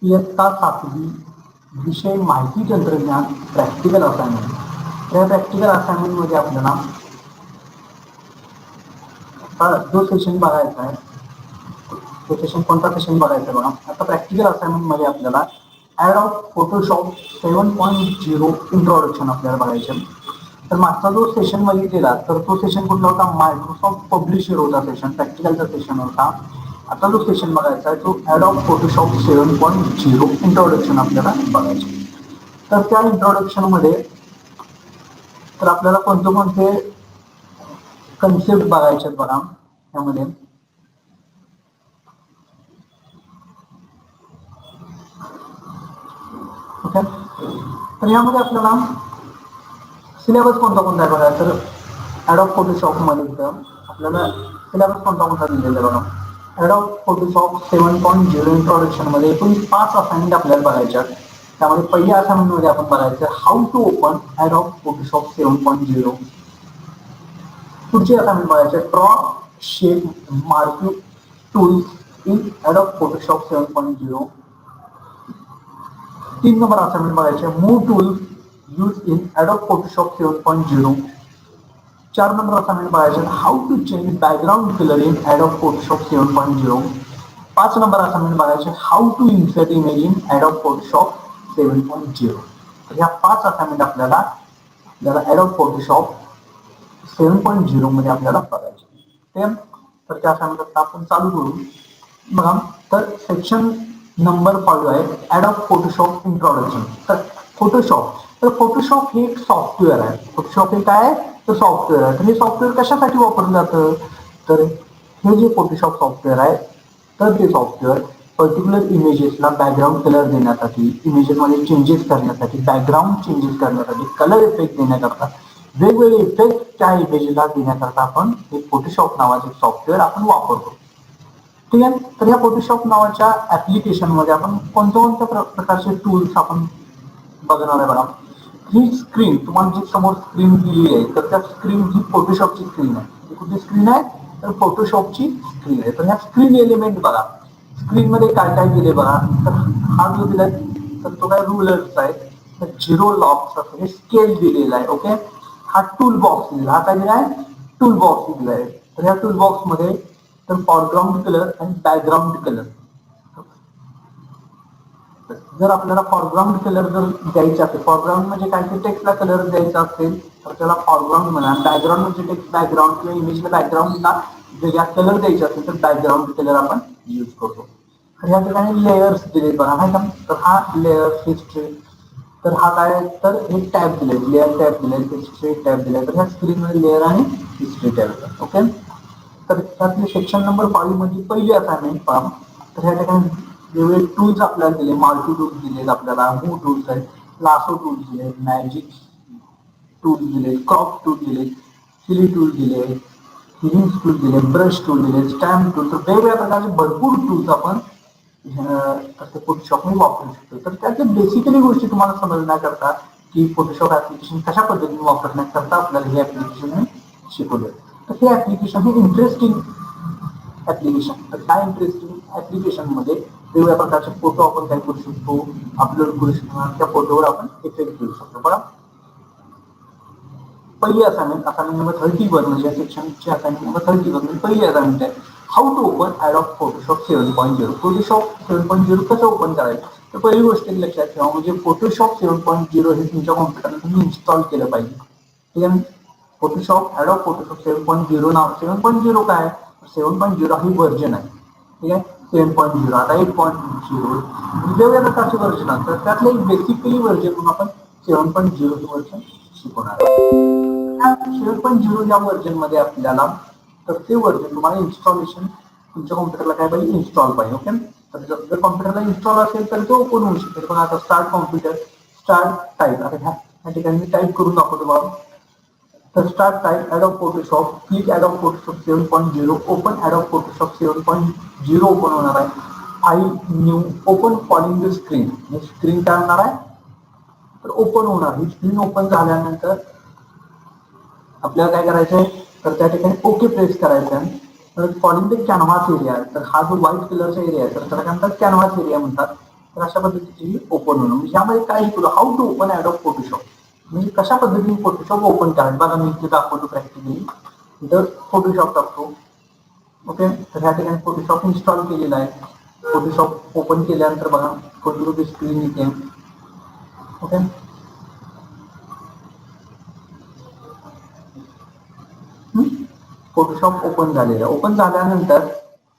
इयत्ता 7वी विषय माहिती तंत्रज्ञान प्रॅक्टिकल असाइनमेंट। या प्रॅक्टिकल असाइनमेंट मध्ये आपल्याला जो सेशन बघायचा आहे तो सेशन कोणता सेशन बघायचा बघा। आता प्रॅक्टिकल असाइनमेंट मध्ये आपल्याला ऍड ऑफ फोटोशॉप 7.0 इंट्रोडक्शन आपल्याला बघायचे। तर मागचा जो सेशन बघितलेला तर तो सेशन कुठला होता, मायक्रोसॉफ्ट पब्लिशर होता सेशन, प्रॅक्टिकलचा सेशन होता। आता जो सेशन बघायचा आहे तो ऍड ऑफ फोटोशॉप 7.0 इंट्रोडक्शन आपल्याला बघायचे। तर त्या इंट्रोडक्शन मध्ये तर आपल्याला कोणते कोणते कन्सेप्ट बघायचे बघा त्यामध्ये। ओके, तर यामध्ये आपल्याला सिलेबस कोणता कोणता आहे बघा। तर ॲडोब फोटोशॉप मध्ये आपल्याला सिलेबस कोणता कोणता दिलेला आहे बघा। ॲडोब फोटोशॉप 7.0 इंट्रोडक्शन मध्ये एकूण 5 असाइनमेंट आपल्याला बघायच्या। त्यामध्ये पहिल्या असाइनमेंट मध्ये आपण बघायचं how to open Adobe Photoshop 7.0। पुढची असाइनमेंट बघायचे draw shape marking tools in Adobe Photoshop 7.0। 3 number assignment बघायचे move tools use in Adobe Photoshop 7.0। 4 number assignment बघायचे how to change background colour in Adobe Photoshop 7.0। 5 number assignment बघायचे how to insert image in Adobe Photoshop 7.0। तर या 5 assignment आपल्याला Adobe Photoshop 7.0 मध्ये आपल्याला बघायचे। तर त्या असाइनमेंट आपण चालू करू बघा। तर सेक्शन नंबर 5 आहे ॲडोब फोटोशॉप इंट्रोडक्शन। तर फोटोशॉप हे एक सॉफ्टवेअर आहे। फोटोशॉप हे काय आहे तर सॉफ्टवेअर आहे। तर हे सॉफ्टवेअर कशासाठी वापरलं जातं, तर हे जे फोटोशॉप सॉफ्टवेअर आहे तर ते सॉफ्टवेअर पर्टिक्युलर इमेजेसला बॅकग्राऊंड कलर देण्यासाठी, इमेजेसमध्ये चेंजेस करण्यासाठी, बॅकग्राऊंड चेंजेस करण्यासाठी, कलर इफेक्ट देण्याकरता, वेगवेगळे इफेक्ट त्या इमेजला देण्याकरता आपण हे फोटोशॉप नावाचे सॉफ्टवेअर आपण वापरतो। ठीक आहे, तर या फोटोशॉप नावाच्या ऍप्लिकेशन मध्ये आपण कोणत्या कोणत्या प्रकारचे टूल्स आपण बघणार आहे बघा। ही स्क्रीन तुम्हाला जी समोर स्क्रीन दिली आहे तर त्या स्क्रीन ही फोटोशॉपची स्क्रीन आहे। कुठली स्क्रीन आहे तर फोटोशॉपची स्क्रीन आहे। तर ह्या स्क्रीन एलिमेंट बघा, स्क्रीन मध्ये काय काय दिले बघा। तर हा जो दिलाय तर तो काय रुलर्स आहे, तर 0 लॉक्स हे स्केल दिलेला आहे। ओके, हा टूल बॉक्स दिला, हा काय दिलाय टूल बॉक्स दिलाय। तर या टूल बॉक्स मध्ये तर फॉरग्राऊंड कलर आणि बॅकग्राऊंड कलर, जर आपल्याला फॉरग्राऊंड कलर जर द्यायचा असेल, फॉरग्राऊंड म्हणजे काय की टेक्स्टला कलर द्यायचा असेल तर त्याला फॉरग्राऊंड म्हणा। बॅकग्राऊंड म्हणजे टेक्स्ट बॅकग्राऊंड किंवा इमेजला बॅकग्राऊंडला वेगळा कलर द्यायचा असेल तर बॅकग्राऊंड कलर आपण यूज करतो। तर या ठिकाणी लेयर्स दिले बघा, आहे का। तर हा लेयर्स हिस्ट्री, तर हा काय तर हे टॅब दिले, लेअर टॅब दिले, हिस्ट्री टॅब दिले। तर ह्या स्क्रीनमध्ये लेअर आणि हिस्ट्री टॅब। ओके, तर त्यातले सेक्शन नंबर 5 मध्ये पहिली असाइनमेंट पहा। तर ह्या ठिकाणी वेगवेगळे टूल्स आपल्याला दिले, मार्की टूल्स दिले आपल्याला, मूव टूल्स आहेत, लासो टूल्स दिले, मॅजिक टूल्स दिले, क्रॉप टूल दिले, फिली टूल दिले, हिलिंग टूल दिले, ब्रश टूल दिले, स्टॅम्प टूल। तर वेगवेगळ्या प्रकारचे भरपूर टूल्स आपण फोटोशॉप मध्ये वापरू शकतो। तर त्याच्या बेसिकली गोष्टी तुम्हाला समजण्याकरता की फोटोशॉप ऍप्लिकेशन कशा पद्धतीने वापरण्याकरता आपल्याला हे ऍप्लिकेशन शिकवले। तर हे ऍप्लिकेशन हे इंटरेस्टिंग ऍप्लिकेशन, तर काय इंटरेस्टिंग ऍप्लिकेशन मध्ये वेगवेगळ्या प्रकारचे फोटो आपण काय करू शकतो, अपलोड करू शकतो, त्या फोटोवर आपण इफेक्ट देऊ शकतो। बघा पहिली असाइनमेंट, असाइनमेंट नंबर 31 म्हणजे सेक्शनची असाइनमेंट नंबर 31 पहिली असाइनमेंट आहे how to open Adobe Photoshop 7.0। Photoshop 7.0 कसं ओपन करायचं, तर पहिली गोष्ट लक्षात ठेवा म्हणजे फोटोशॉप 7.0 हे तुमच्या कॉम्प्युटरला तुम्ही इन्स्टॉल केलं पाहिजे। ठीक आहे, फोटोशॉप ॲडोब फोटोशॉप 7.0 नाव, 7.0 काय 7.0 ही व्हर्जन आहे। ठीक आहे, 7.0 आता 8.0 वेगवेगळ्या प्रकारचे व्हर्जन असतात, त्यातलं एक बेसिकली व्हर्जन म्हणून आपण 7.0 हे व्हर्जन शिकवणार आहे। 7.0 या व्हर्जन मध्ये आपल्याला तर ते व्हर्जन तुम्हाला इन्स्टॉलेशन तुमच्या कॉम्प्युटरला काय पाहिजे, इन्स्टॉल पाहिजे। ओके, तर जर कॉम्प्युटरला इन्स्टॉल असेल तर तो ओपन होऊ शकेल। पण आता स्टार्ट कॉम्प्युटर, स्टार्ट टाईप, आता ह्या ठिकाणी मी टाईप करून दाखवतो बघा। तर start type Adobe Photoshop, click Adobe Photoshop 7.0, open Adobe Photoshop 7.0 open होणार आहे। File new open following the screen, screen काय होणार आहे तर ओपन होणार। ही स्क्रीन ओपन झाल्यानंतर आपल्याला काय करायचंय तर त्या ठिकाणी ओके प्रेस करायचं आहे। तर फॉलोइंग द कॅनव्हास एरिया, तर हा जो व्हाईट कलरचा एरिया आहे तर त्याला काय म्हणतात कॅनव्हास एरिया म्हणतात। तर अशा पद्धतीची ओपन होणं. म्हणजे यामध्ये काय शिकलो, how to open Adobe Photoshop, म्हणजे कशा पद्धतीने फोटोशॉप ओपन करायचं. बघा मी इथे दाखवतो प्रॅक्टिकली. इथं फोटोशॉप टाकतो. ओके, तर ह्या ठिकाणी फोटोशॉप इन्स्टॉल केलेला आहे. फोटोशॉप ओपन केल्यानंतर बघा फोटो स्क्रीन येते. ओके, फोटोशॉप ओपन झालेलं. ओपन झाल्यानंतर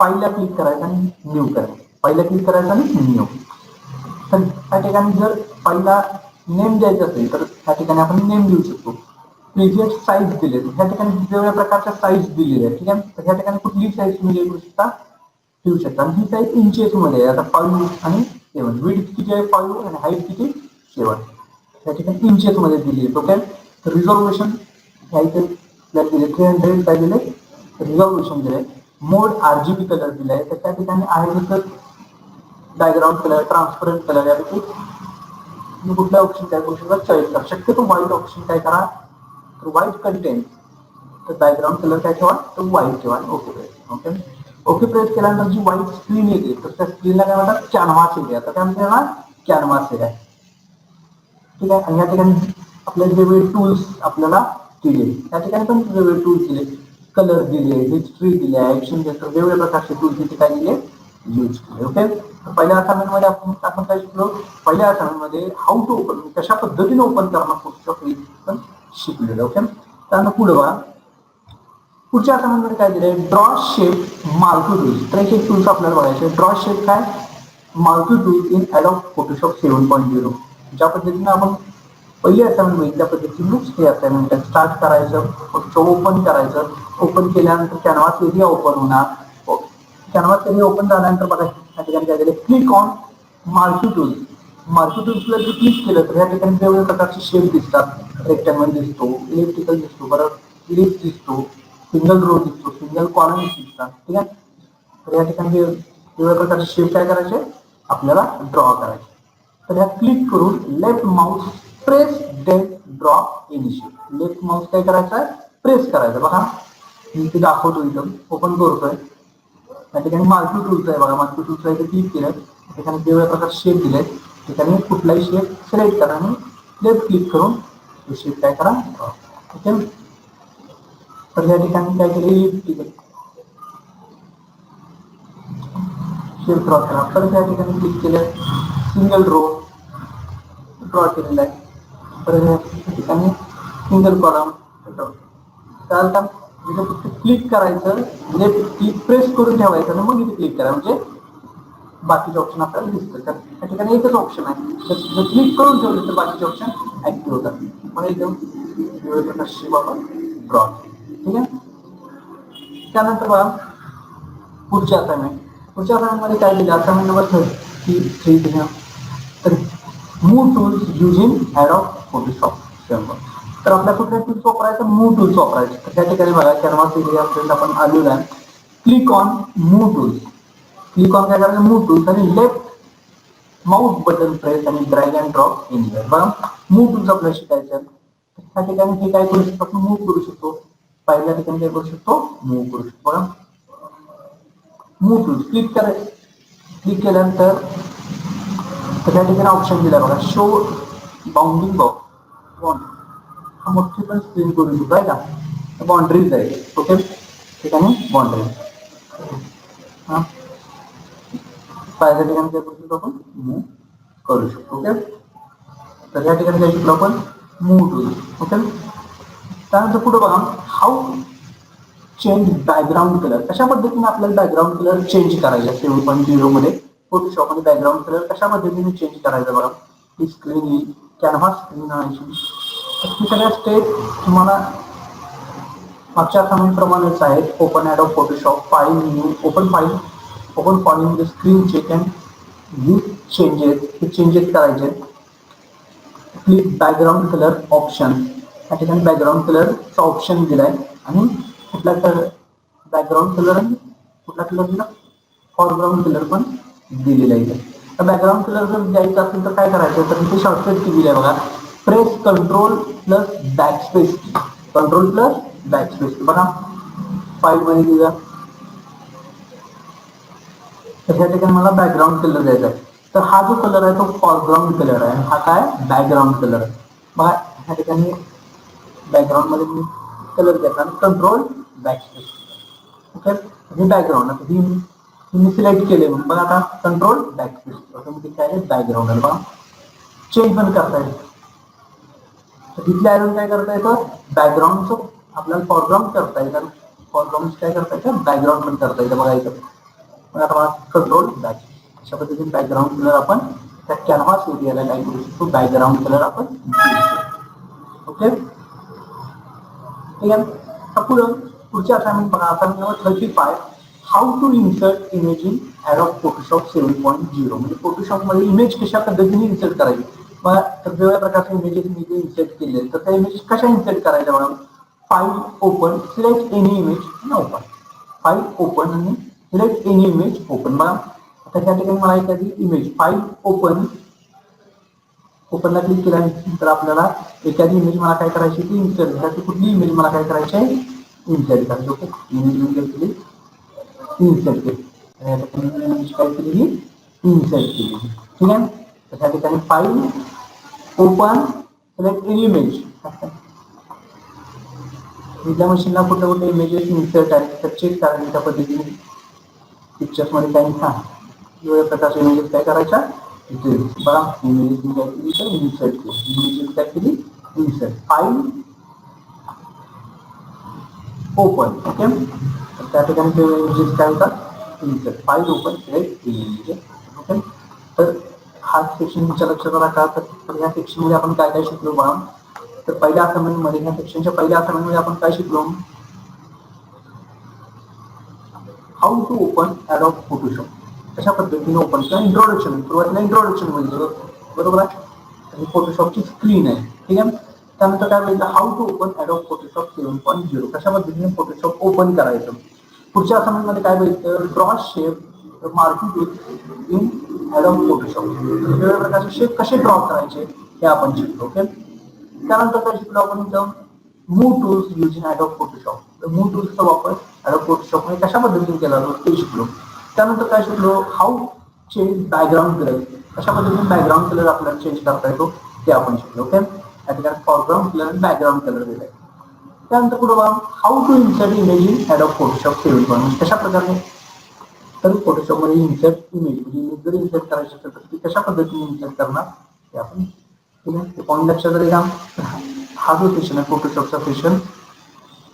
फाईलला क्लिक करायचं आणि न्यू करायचं. फाईलला क्लिक करायचं आणि न्यू. तर त्या ठिकाणी जर फाईलला नेम द्यायचं असेल तर त्या ठिकाणी आपण नेम देऊ शकतो. प्रिव्हियस साईज दिले, ह्या ठिकाणी वेगवेगळ्या प्रकारच्या साईज दिलेल्या आहेत. ठीक आहे, तर ह्या ठिकाणी कुठली साईज तुम्ही देऊ शकता, ठेवू शकता. आणि ही साईज इंचेस मध्ये आहे. आता 5 आणि 7, विड्थ किती आहे 5 आणि हाईट किती 7, त्या ठिकाणी इंचेस मध्ये दिली आहे. ओके, तर रिझॉल्युशन ह्या इथे दिले 300 काय दिले, रिझॉल्युशन दिले. मोड RGB कलर दिलाय, तर त्या ठिकाणी आहे तर बॅकग्राऊंड कलर, ट्रान्सपरंट कलर, यापैकी तुम्ही कुठल्या ऑप्शन काय करू शकता चॉईस करा. शक्यतो व्हाईट ऑप्शन काय करा, तर व्हाईट कंटेंट, तर बॅकग्राऊंड कलर काय ठेवा, तर व्हाईट ठेवा. Okay press. Okay, okay press केल्यानंतर जी व्हाईट स्क्रीन येते, तर त्या स्क्रीनला काय म्हणतात, कॅनव्हास एरिया. तर काय म्हणते ना, कॅनव्हास एरिया. ठीक आहे, आणि या ठिकाणी आपल्याला वेगवेगळे टूल्स आपल्याला दिले. त्या ठिकाणी पण वेगवेगळे टूल्स दिले, कलर दिले, हिस्ट्री दिले, ऍक्शन दिले, वेगवेगळ्या प्रकारचे टूल्स तिथे काय दिले, यूज केले. ओके, पहिल्या असाइनमेंट मध्ये आपण काय शिकलो, पहिल्या असाइनमेंट मध्ये हाऊ टू ओपन, कशा पद्धतीने ओपन करणं फोटोशॉप पण शिकलेलं. ओके, त्यानंतर पुढे बघा, पुढच्या असाइनमेंट मध्ये काय दिलंय, ड्रॉ शेप मार्क्यू टूल्स. तर एक टूल्स आपल्याला बघायचे. ड्रॉ शेप काय, marquee tools in Adobe Photoshop 7.0. ज्या पद्धतीने आपण पहिली असाइनमेंट होईल त्या पद्धतीने हे असाइनमेंट स्टार्ट करायचं, ओपन करायचं. ओपन केल्यानंतर कॅनव्हास एरिया ओपन होणार. कॅनव्हास एरिया ओपन झाल्यानंतर बघा या ठिकाणी काय दिले, click on marquee tools. Marquee टूल्सला जर क्लिक केलं तर या ठिकाणी वेगवेगळ्या प्रकारचे शेप दिसतात. रेक्टँगल दिसतो, इलेक्ट्रिकल दिसतो, परत इलिप्स दिसतो, सिंगल रो दिसतो, सिंगल कॉलम दिसतात. ठीक आहे, तर या ठिकाणी वेगवेगळ्या प्रकारचे शेप काय करायचे आपल्याला ड्रॉ करायचे. तर ह्या क्लिक करून left mouse press date draw initiate. Left mouse काय करायचं आहे, प्रेस करायचं. बघा मी इथे दाखवतो, इथं ओपन करतोय. त्या ठिकाणी मार्क्यू टूल्स आहे बघा, मार्क्यू टूल्स आहे, क्लिक केलं. त्या ठिकाणी वेगवेगळ्या प्रकारचे शेप दिले. ठिकाणी कुठलाही शेप सिलेक्ट करा आणि लेफ्ट क्लिक करून तो शेप काय करा. ओके, तर या ठिकाणी काय केलं, शेप ड्रॉ केला. परत या ठिकाणी क्लिक केलं, सिंगल रो ड्रॉ केलेला आहे. परत या ठिकाणी सिंगल कॉलम चालतं. इथे फक्त क्लिक करायचं, लेफ्ट क्लिक प्रेस करून ठेवायचं आणि मग इथे क्लिक करा, म्हणजे बाकीचे ऑप्शन आपल्याला दिसतात. तर त्या ठिकाणी एकच ऑप्शन आहे, जर क्लिक करून ठेवलं तर बाकीचे ऑप्शन ऍक्टिव्ह होतात. मग एकदम वेगवेगळ्या प्रकारची आपण ड्रॉ. ठीक आहे, त्यानंतर बघा पुढच्या असाइनमेंट. पुढच्या असाइनमेंटमध्ये काय दिलं, असाइनमेंट नंबर 33 दिलं. तर move tools using Adobe Photoshop 7. तर आपल्या कुठल्या टूल्स वापरायचं, मूव्ह टूल्स वापरायचं. तर त्या ठिकाणी बघा कॅनव्हास एरिया आपल्याला आपण आलेला आहे. Click on move tools. Click on काय करायचं, मूव्ह टूल्स, आणि लेफ्ट माउस बटन प्रेस आणि ड्रॅग अँड ड्रॉप एनिवेअर. बघा मूव्ह टूल्स आपल्याला शिकायचं. त्या ठिकाणी हे काय करू शकतो, आपण मूव्ह करू शकतो. पहिल्या ठिकाणी काय करू शकतो, मूव्ह करू शकतो. बघा मूव्ह टूल्स क्लिक करायचं. क्लिक केल्यानंतर त्या ठिकाणी ऑप्शन दिला बघा, शो बाउंडिंग बॉक्स. हा मोठी पण स्क्रीन करू शकतो आहे का, बाउंड्रीज आहे. ओके, ठिकाणी बाउंड्रीज. हा पहिल्या ठिकाणी काय करू शकतो, आपण मूव्ह करू शकतो. ओके, तर या ठिकाणी काय शिकलो आपण, मूव्ह टूल्स. ओके, त्यानंतर पुढे बघा, हाऊ चेंज बॅकग्राऊंड कलर. कशा पद्धतीने आपल्याला बॅकग्राऊंड कलर चेंज करायचा 7.0 मध्ये फोटोशॉप मध्ये बॅकग्राऊंड कलर कशा पद्धतीने चेंज करायचा. बघा ही स्क्रीन येईल, कॅनव्हास स्क्रीन आणायची. ही सगळ्या स्टेप तुम्हाला मागच्या असाइनमेंट प्रमाणेच आहेत. Open Adobe Photoshop, file, new, open file, open following the screen check and view changes. हे चेंजेस करायचे. Click background colour option. या ठिकाणी बॅकग्राऊंड कलरचा ऑप्शन दिलाय आणि कुठला कलर बॅकग्राऊंड कलर आणि कुठला कलर दिला, फॉरग्राऊंड कलर पण दिलेला आहे. तर बॅकग्राऊंड कलर जर द्यायचा असेल तर काय करायचं, तर इथे शॉर्टकट की दिली आहे बघा, press control plus backspace. Control plus backspace. बघा फाईल मध्ये दिला, तर या ठिकाणी मला बॅकग्राऊंड कलर द्यायचा आहे. तर हा जो कलर आहे तो फॉरग्राऊंड कलर आहे, हा काय बॅकग्राऊंड कलर आहे. बघा ह्या ठिकाणी बॅकग्राऊंड मध्ये मी कलर घेतला आणि कंट्रोल बॅकस्पेस. ओके, हे बॅकग्राऊंड आता ही मी सिलेक्ट केले म्हणून बघा आता कंट्रोल बॅकस्पेस ऑटोमॅटिक काय बॅकग्राऊंड आहे. बघा चेंज पण करता येईल. तर तिथल्या आयरन काय करता येतं, बॅकग्राऊंडचं आपल्याला फॉरग्राऊंड करता येतं, फॉरग्राऊंड काय करता येतं, बॅकग्राऊंड पण करता येतं. बघा इथं पण आता कंट्रोल बॅक अशा पद्धतीने बॅकग्राऊंड कलर आपण त्या कॅनव्हास एरियाला लाईट करू शकतो. बॅकग्राऊंड कलर आपण ओके ठीक आहे. पुढं पुढच्या असाइनमेंट बघा, assignment number 35 how to insert image in Adobe Photoshop 7.0. म्हणजे फोटोशॉप मध्ये इमेज कशा पद्धतीने इन्सर्ट करायची. मग वेगवेगळ्या प्रकारचे इमेजेस मी जे इन्सर्ट केले तर त्या इमेज कशा इन्सर्ट करायच्या बघा. File open, select any image आणि ओपन. फाईल ओपन आणि सिलेक्ट एनी इमेज ओपन. बघा आता त्या ठिकाणी मला एखादी इमेज फाईल ओपनला क्लिक केल्यानंतर आपल्याला एखादी इमेज मला काय करायची ती इन्सर्ट करायची. कुठली इमेज मला काय करायची आहे, इन्सर्ट करायची. ओके, इमेज केली, इन्सर्ट केली आणि आता तुम्ही इमेज काय केलेली, इन्सर्ट केली. ठीक आहे. तर त्या ठिकाणी file open select any image. तुमच्या मशीनला कुठे कुठे इमेजेस इन्सर्ट आहेत तर चेक करायची. त्या पद्धतीने पिक्चर्स मध्ये काही सांग वेगवेगळ्या प्रकारच्या इमेजेस काय करायच्या इथे बघा. इमेजेस मी काय केली तर इन्सर्ट केली, इमेजेस काय केली इन्सर्ट. File open. ओके, तर त्या ठिकाणी ते इमेजेस काय होतात insert. File open select images. Okay, तर हा सेक्शन तुमच्या लक्षात आला का. तर या सेक्शन मध्ये आपण काय काय शिकलो बघा. तर पहिल्या असाइनमेंट मध्ये ह्या सेक्शनच्या पहिल्या असाइनमेंट मध्ये आपण काय शिकलो, how to open Adobe Photoshop. कशा पद्धतीने ओपन किंवा इंट्रोडक्शन, सुरुवातीला इंट्रोडक्शन म्हणजे बरोबर आहे. फोटोशॉपची स्क्रीन आहे. ठीक आहे. त्यानंतर काय बोलतं, how to open Adobe Photoshop 7.0. कशा पद्धतीने फोटोशॉप ओपन करायचं. पुढच्या असाइनमेंट मध्ये काय बोलतं, draw shape marking in Adobe Photoshop. वेगवेगळ्या प्रकारचे शेप कसे ड्रॉ करायचे हे आपण शिकलो. ओके, त्यानंतर काय शिकलो आपण इथं move tools use in Adobe Photoshop. तर मूव्ह टूल्सचा वापर ॲडोब फोटोशॉप मध्ये कशा पद्धतीने केला जातो ते शिकलो. त्यानंतर काय शिकलो, हाऊ चेंज बॅकग्राऊंड कलर. कशा पद्धतीने बॅकग्राऊंड कलर आपल्याला चेंज करता येतो ते आपण शिकलो. ओके, त्या ठिकाणी फॉरग्राऊंड कलर आणि बॅकग्राऊंड कलर दिलाय. त्यानंतर पुढे बघा, how to insert image in Adobe Photoshop 7.1. कशा प्रकारे तर फोटोशॉप मध्ये इन्सर्ट इमेज म्हणजे इमेज जर इन्सर्ट करायची असेल तर ती कशा पद्धतीने इन्सर्ट करणार ते आपण. ठीक आहे, ते पॉईंट लक्षात घ्या. हा जो सेशन आहे फोटोशॉपचा सेशन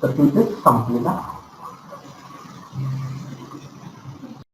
तर तिथे संपलेला